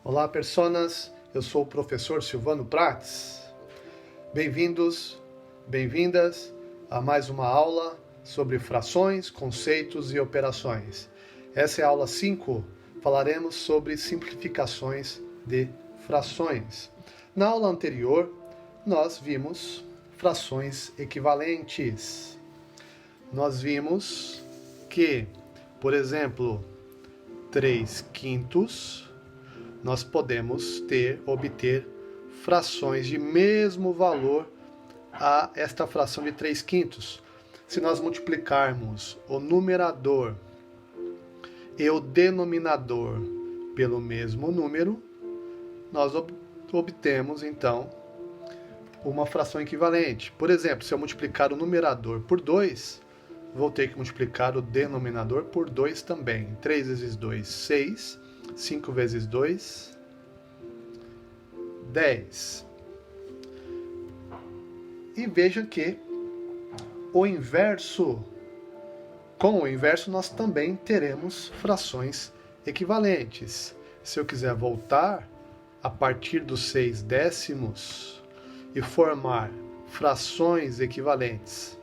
Olá, personas! Eu sou o professor Silvano Prates. Bem-vindos, bem-vindas a mais uma aula sobre frações, conceitos e operações. Essa é a aula 5. Falaremos sobre simplificações de frações. Na aula anterior, nós vimos frações equivalentes. Nós vimos que, por exemplo, 3/5 nós podemos obter frações de mesmo valor a esta fração de 3/5. Se nós multiplicarmos o numerador e o denominador pelo mesmo número, nós obtemos, então, uma fração equivalente. Por exemplo, se eu multiplicar o numerador por 2, vou ter que multiplicar o denominador por 2 também. 3 vezes 2, 6. 5 vezes 2, 10. E veja que com o inverso nós também teremos frações equivalentes. Se eu quiser voltar a partir dos 6/10 e formar frações equivalentes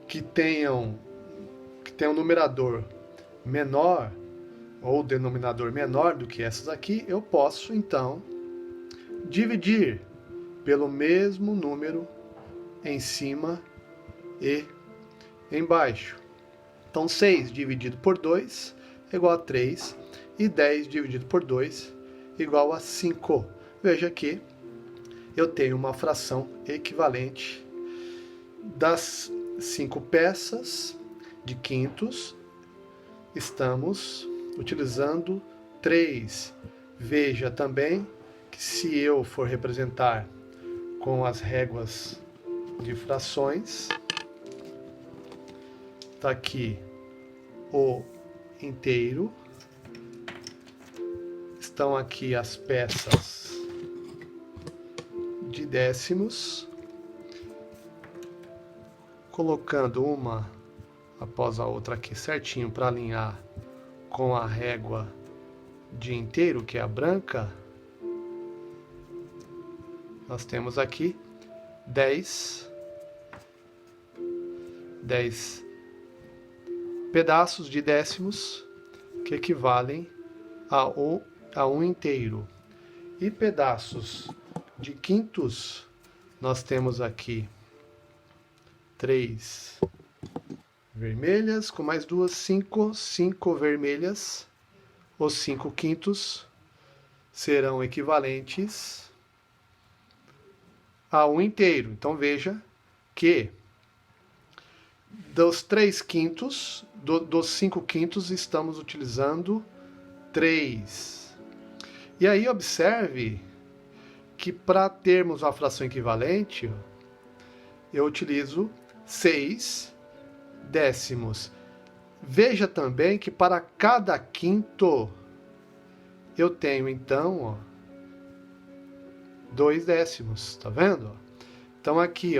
que tenham um numerador menor ou denominador menor do que essas aqui, eu posso, então, dividir pelo mesmo número em cima e embaixo. Então, 6 dividido por 2 é igual a 3, e 10 dividido por 2 é igual a 5. Veja que eu tenho uma fração equivalente das 5 peças de quintos, estamos utilizando 3. Veja também que se eu for representar com as réguas de frações, está aqui o inteiro, estão aqui as peças de décimos, colocando uma após a outra aqui certinho para alinhar com a régua de inteiro, que é a branca, nós temos aqui 10 pedaços de décimos que equivalem a um inteiro. E pedaços de quintos, nós temos aqui 3 vermelhas, com mais duas, 5 vermelhas. Os 5/5 serão equivalentes a um inteiro. Então veja que dos 3/5, dos 5/5, estamos utilizando 3. E aí observe que para termos uma fração equivalente, eu utilizo 6/10. Veja também que para cada quinto eu tenho, então, 2 décimos, tá vendo? Então aqui,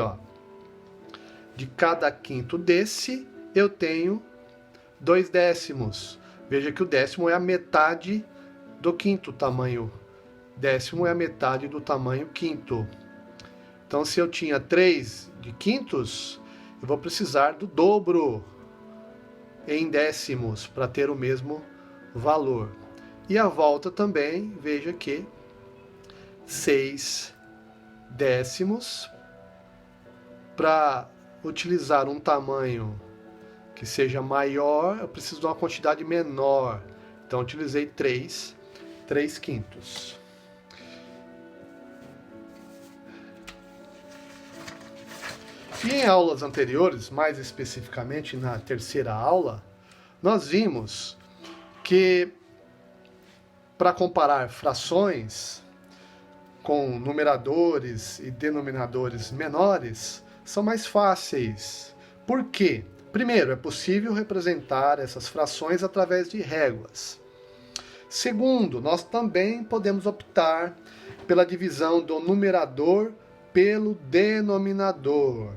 de cada quinto desse, eu tenho 2 décimos. Veja que o décimo é a metade do quinto tamanho. Décimo é a metade do tamanho quinto. Então, se eu tinha 3/5, eu vou precisar do dobro em décimos para ter o mesmo valor. E a volta também, veja que 6/10, para utilizar um tamanho que seja maior, eu preciso de uma quantidade menor. Então, eu utilizei 3/5. E em aulas anteriores, mais especificamente na terceira aula, nós vimos que para comparar frações com numeradores e denominadores menores são mais fáceis. Por quê? Primeiro, é possível representar essas frações através de réguas. Segundo, nós também podemos optar pela divisão do numerador pelo denominador.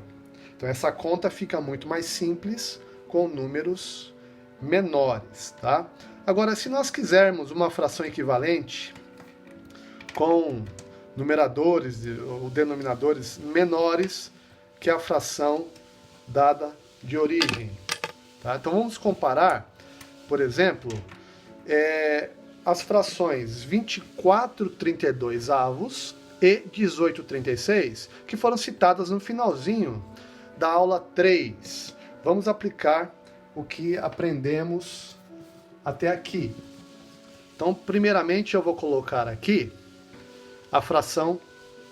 Então essa conta fica muito mais simples com números menores, tá? Agora, se nós quisermos uma fração equivalente, com numeradores ou denominadores menores que a fração dada de origem. Tá? Então vamos comparar, por exemplo, as frações 24/32 avos e 18/36, que foram citadas no finalzinho da aula 3. Vamos aplicar o que aprendemos até aqui. Então, primeiramente, eu vou colocar aqui a fração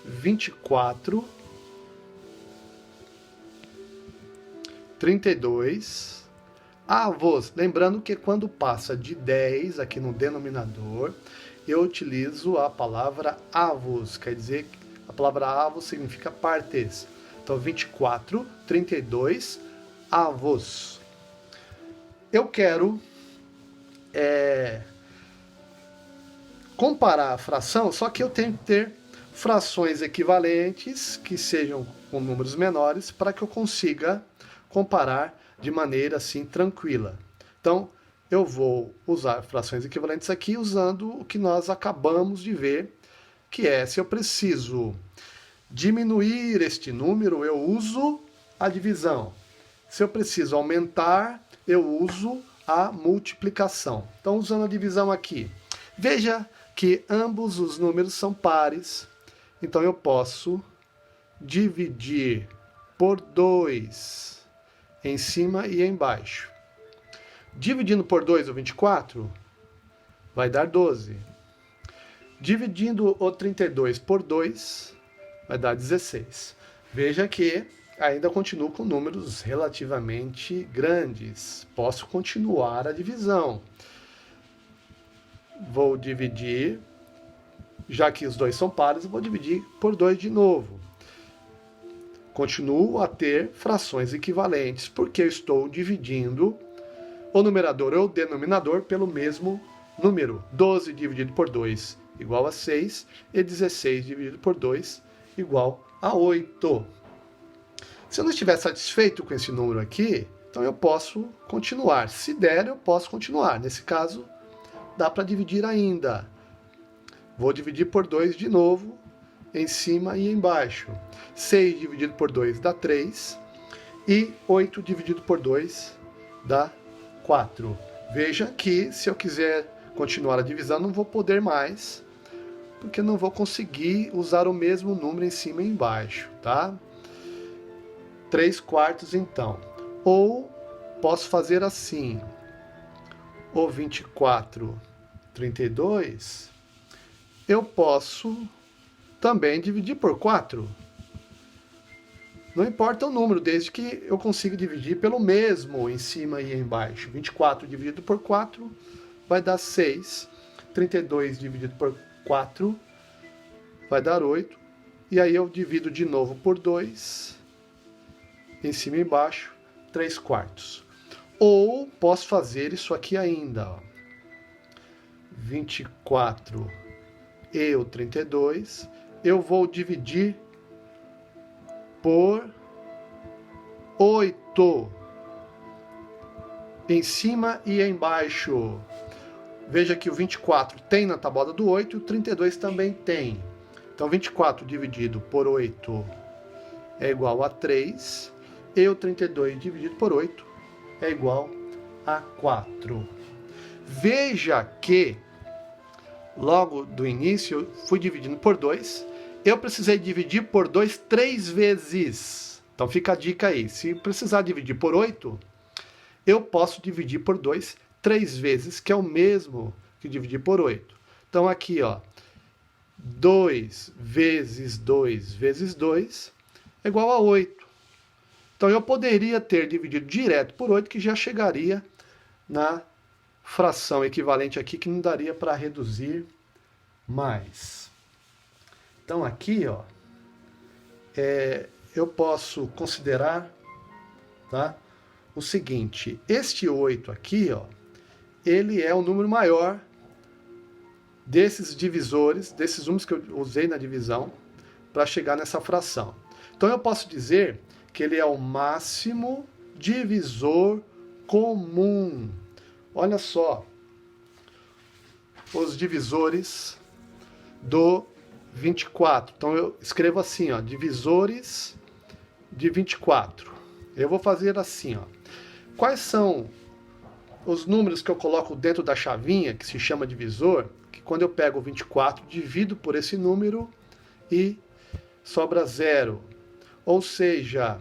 24/32 avos. Lembrando que quando passa de 10 aqui no denominador, eu utilizo a palavra avos, quer dizer que a palavra avos significa partes. Então, 24/32 avos. Eu quero comparar a fração, só que eu tenho que ter frações equivalentes que sejam com números menores para que eu consiga comparar de maneira assim tranquila. Então, eu vou usar frações equivalentes aqui usando o que nós acabamos de ver, que é, se eu preciso diminuir este número, eu uso a divisão. Se eu preciso aumentar, eu uso a multiplicação. Então, usando a divisão aqui, veja que ambos os números são pares, então eu posso dividir por 2 em cima e embaixo. Dividindo por 2 o 24, vai dar 12. Dividindo o 32 por 2, vai dar 16. Veja que ainda continuo com números relativamente grandes. Posso continuar a divisão. Vou dividir, já que os dois são pares, eu vou dividir por 2 de novo. Continuo a ter frações equivalentes, porque eu estou dividindo o numerador ou o denominador pelo mesmo número. 12 dividido por 2 igual a 6, e 16 dividido por 2 igual a 8. Se eu não estiver satisfeito com esse número aqui, então eu posso continuar. Se der, eu posso continuar. Nesse caso, dá para dividir ainda. Vou dividir por 2 de novo, em cima e embaixo. 6 dividido por 2 dá 3, e 8 dividido por 2 dá 4. Veja que, se eu quiser continuar a divisão, não vou poder mais, porque não vou conseguir usar o mesmo número em cima e embaixo, tá? 3/4 então. Ou posso fazer assim, o 24/32, eu posso também dividir por 4. Não importa o número, desde que eu consiga dividir pelo mesmo em cima e embaixo. 24 dividido por 4 vai dar 6. 32 dividido por 4 vai dar 8. E aí eu divido de novo por 2, em cima e embaixo, 3/4. Ou posso fazer isso aqui ainda, ó. 24 e o 32, eu vou dividir por 8, em cima e embaixo. Veja que o 24 tem na tabuada do 8 e o 32 também tem. Então, 24 dividido por 8 é igual a 3, e o 32 dividido por 8 é igual a 4. Veja que, logo do início, eu fui dividindo por 2, eu precisei dividir por 2 3 vezes. Então fica a dica aí, se precisar dividir por 8, eu posso dividir por 2 3 vezes, que é o mesmo que dividir por 8. Então aqui, ó, 2 vezes 2 vezes 2 é igual a 8. Então eu poderia ter dividido direto por 8, que já chegaria na fração equivalente aqui, que não daria para reduzir mais. Então aqui, ó, eu posso considerar, tá, o seguinte: este 8 aqui, ó, ele é o número maior desses divisores, desses números que eu usei na divisão para chegar nessa fração. Então eu posso dizer que ele é o máximo divisor comum. Olha só, os divisores do 24. Então eu escrevo assim, ó, divisores de 24. Eu vou fazer assim, ó. Quais são os números que eu coloco dentro da chavinha, que se chama divisor, que quando eu pego o 24, divido por esse número e sobra 0. Ou seja,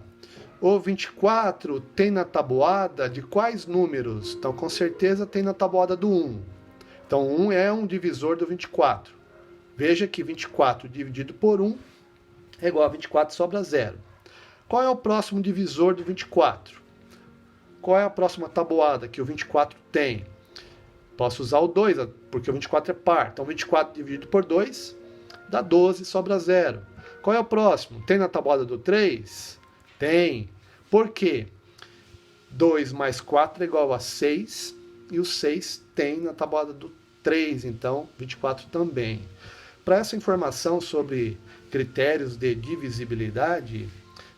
o 24 tem na tabuada de quais números? Então, com certeza tem na tabuada do 1. Então, 1 é um divisor do 24. Veja que 24 dividido por 1 é igual a 24, sobra 0. Qual é o próximo divisor do 24? Qual é a próxima tabuada que o 24 tem? Posso usar o 2, porque o 24 é par. Então, 24 dividido por 2 dá 12, sobra 0. Qual é o próximo? Tem na tabuada do 3? Tem. Por quê? 2 mais 4 é igual a 6, e o 6 tem na tabuada do 3, então 24 também. Para essa informação sobre critérios de divisibilidade,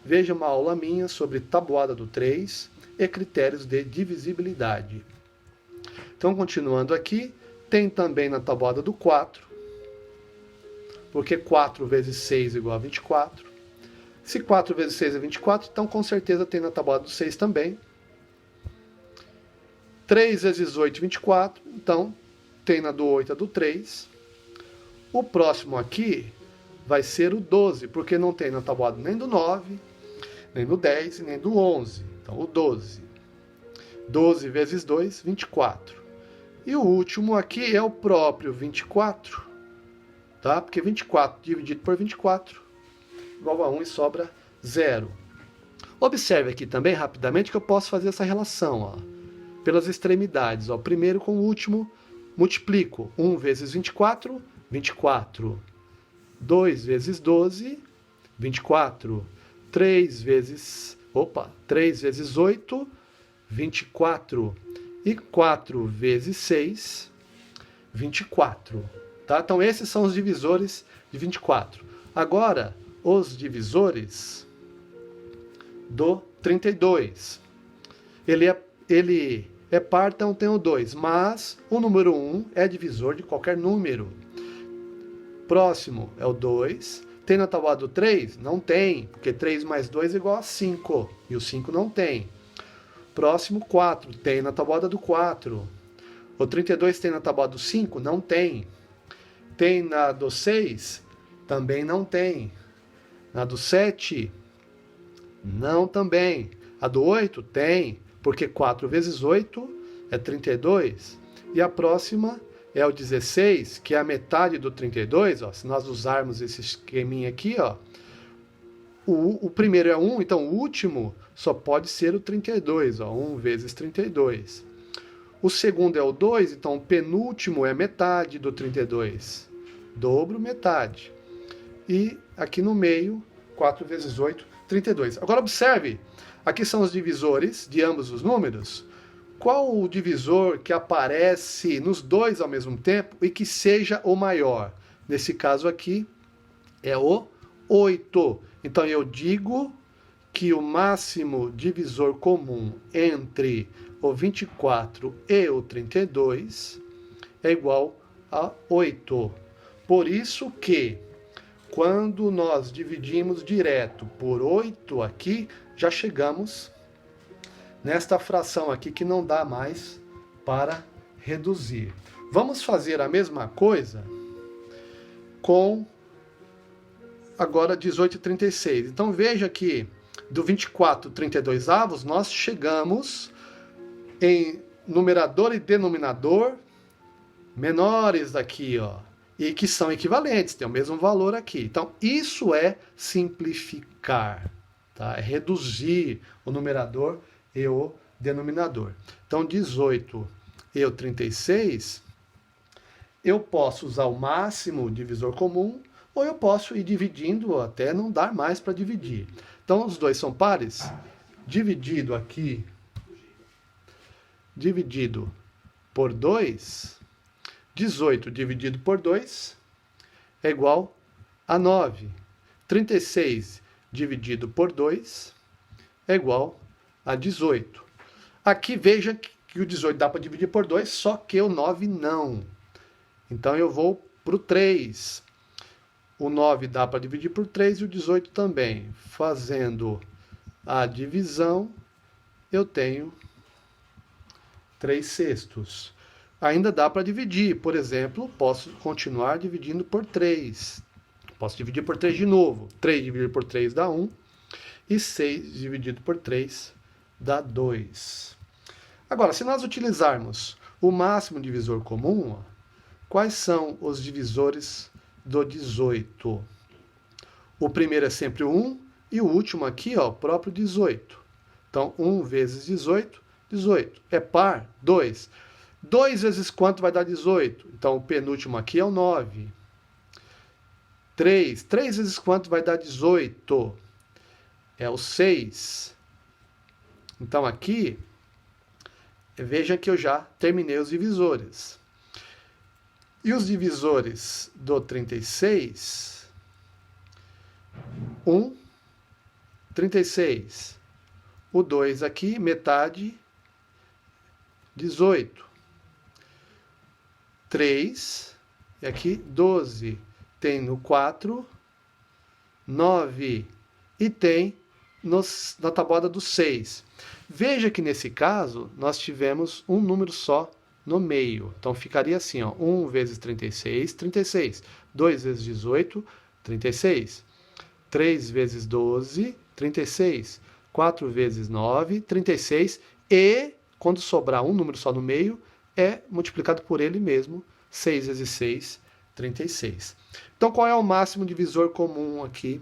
veja uma aula minha sobre tabuada do 3 e critérios de divisibilidade. Então, continuando aqui, tem também na tabuada do 4, porque 4 vezes 6 é igual a 24. Se 4 vezes 6 é 24, então com certeza tem na tabuada do 6 também. 3 vezes 8 é 24, então tem na do 8 a do 3. O próximo aqui vai ser o 12, porque não tem na tabuada nem do 9, nem do 10 e nem do 11. Então, o 12. 12 vezes 2, 24. E o último aqui é o próprio 24, tá? Porque 24 dividido por 24 igual a 1 e sobra 0. Observe aqui também, rapidamente, que eu posso fazer essa relação, ó, pelas extremidades. Ó. Primeiro com o último, multiplico. 1 vezes 24, 24. 2 vezes 12, 24. 3 vezes 8, 24. E 4 vezes 6, 24. Tá? Então, esses são os divisores de 24. Agora, os divisores do 32. Ele é par, então tem o 2. Mas o número 1 é divisor de qualquer número. Próximo é o 2. Tem na tabuada do 3? Não tem, porque 3 mais 2 é igual a 5. E o 5 não tem. Próximo, 4. Tem na tabuada do 4. O 32 tem na tabuada do 5? Não tem. Tem na do 6? Também não tem. Na do 7? Não também. A do 8? Tem, porque 4 vezes 8 é 32. E a próxima é o 16, que é a metade do 32. Ó. Se nós usarmos esse esqueminha aqui, ó, o primeiro é 1, então o último só pode ser o 32. Ó, 1 vezes 32. O segundo é o 2, então o penúltimo é metade do 32. Dobro, metade. E aqui no meio, 4 vezes 8, 32. Agora observe, aqui são os divisores de ambos os números. Qual o divisor que aparece nos dois ao mesmo tempo e que seja o maior? Nesse caso aqui, é o 8. Então eu digo que o máximo divisor comum entre o 24 e o 32 é igual a 8. Por isso que, quando nós dividimos direto por 8 aqui, já chegamos nesta fração aqui que não dá mais para reduzir. Vamos fazer a mesma coisa com agora 18 e 36. Então veja que do 24 32 avos nós chegamos em numerador e denominador menores daqui, ó, e que são equivalentes, tem o mesmo valor aqui. Então isso é simplificar, tá? É reduzir o numerador e o denominador. Então 18 e o 36, eu posso usar o máximo divisor comum, ou eu posso ir dividindo até não dar mais para dividir. Então os dois são pares, dividido aqui, dividido por 2, 18 dividido por 2 é igual a 9. 36 dividido por 2 é igual a 18. Aqui veja que o 18 dá para dividir por 2, só que o 9 não. Então eu vou para o 3. O 9 dá para dividir por 3 e o 18 também. Fazendo a divisão, eu tenho 3/6. Ainda dá para dividir. Por exemplo, posso continuar dividindo por 3. Posso dividir por 3 de novo. 3 dividido por 3 dá 1. E 6 dividido por 3 dá 2. Agora, se nós utilizarmos o máximo divisor comum, ó, quais são os divisores do 18? O primeiro é sempre o 1 e o último aqui, ó, o próprio 18. Então, 1 vezes 18, 18. É par? 2. 2 vezes quanto vai dar 18? Então, o penúltimo aqui é o 9. 3. 3 vezes quanto vai dar 18? É o 6. Então, aqui, veja que eu já terminei os divisores. E os divisores do 36? 1, 36. O 2 aqui, metade, 18. 3, e aqui 12. Tem no 4, 9. E tem na tabuada do 6. Veja que nesse caso, nós tivemos um número só no meio. Então ficaria assim, ó, 1 vezes 36, 36. 2 vezes 18, 36. 3 vezes 12, 36. 4 vezes 9, 36. E, quando sobrar um número só no meio, é multiplicado por ele mesmo. 6 vezes 6, 36. Então, qual é o máximo divisor comum aqui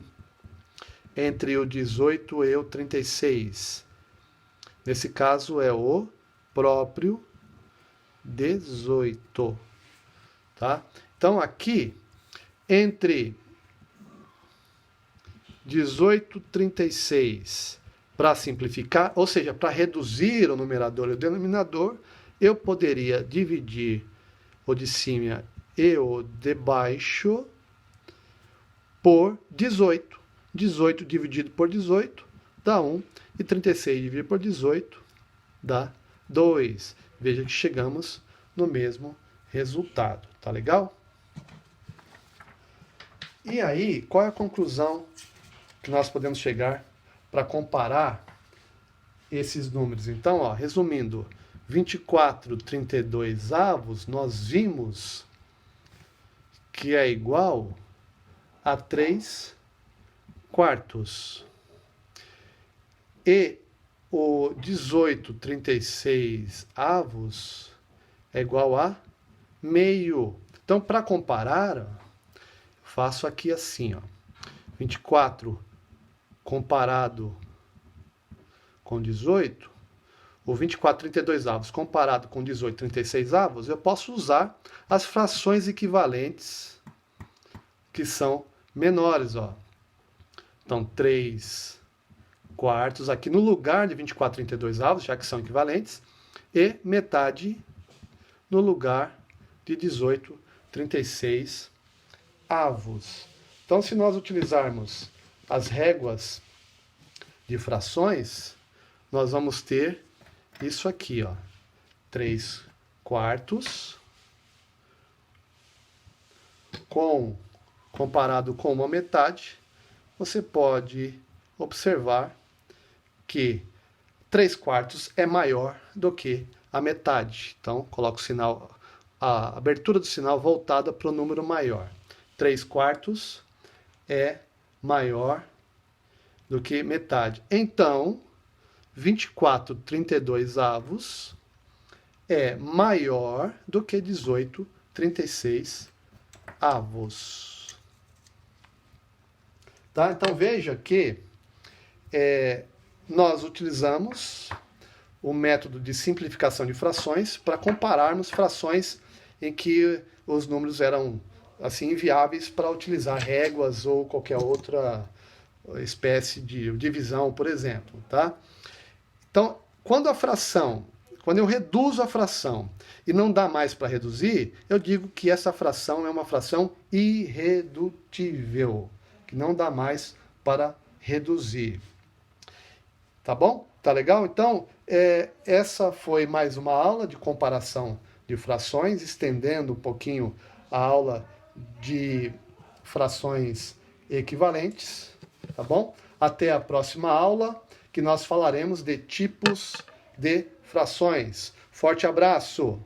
entre o 18 e o 36? Nesse caso, é o próprio 18. Tá? Então, aqui, entre 18 e 36, para simplificar, ou seja, para reduzir o numerador e o denominador, eu poderia dividir o de cima e o de baixo por 18. 18 dividido por 18 dá 1. E 36 dividido por 18 dá 2. Veja que chegamos no mesmo resultado. Tá legal? E aí, qual é a conclusão que nós podemos chegar para comparar esses números? Então, ó, resumindo, 24/32 avos, nós vimos que é igual a 3/4. E o 18/36 avos é igual a meio. Então, para comparar, faço aqui assim, ó. 24 comparado com 18, o 24/32 avos comparado com 18/36 avos, eu posso usar as frações equivalentes que são menores, ó. Então, 3/4 aqui no lugar de 24/32 avos, já que são equivalentes, e metade no lugar de 18/36 avos. Então, se nós utilizarmos as réguas de frações, nós vamos ter isso aqui, ó, 3/4 comparado com uma metade. Você pode observar que 3/4 é maior do que a metade. Então, coloco o sinal, a abertura do sinal voltada para o número maior. 3/4 é maior do que metade. Então, 24/32 avos é maior do que 18/36 avos. Tá? Então, veja que nós utilizamos o método de simplificação de frações para compararmos frações em que os números eram assim inviáveis para utilizar réguas ou qualquer outra espécie de divisão, por exemplo, tá? Então, quando eu reduzo a fração e não dá mais para reduzir, eu digo que essa fração é uma fração irredutível, que não dá mais para reduzir. Tá bom? Tá legal? Então, essa foi mais uma aula de comparação de frações, estendendo um pouquinho a aula de frações equivalentes, tá bom? Até a próxima aula, que nós falaremos de tipos de frações. Forte abraço!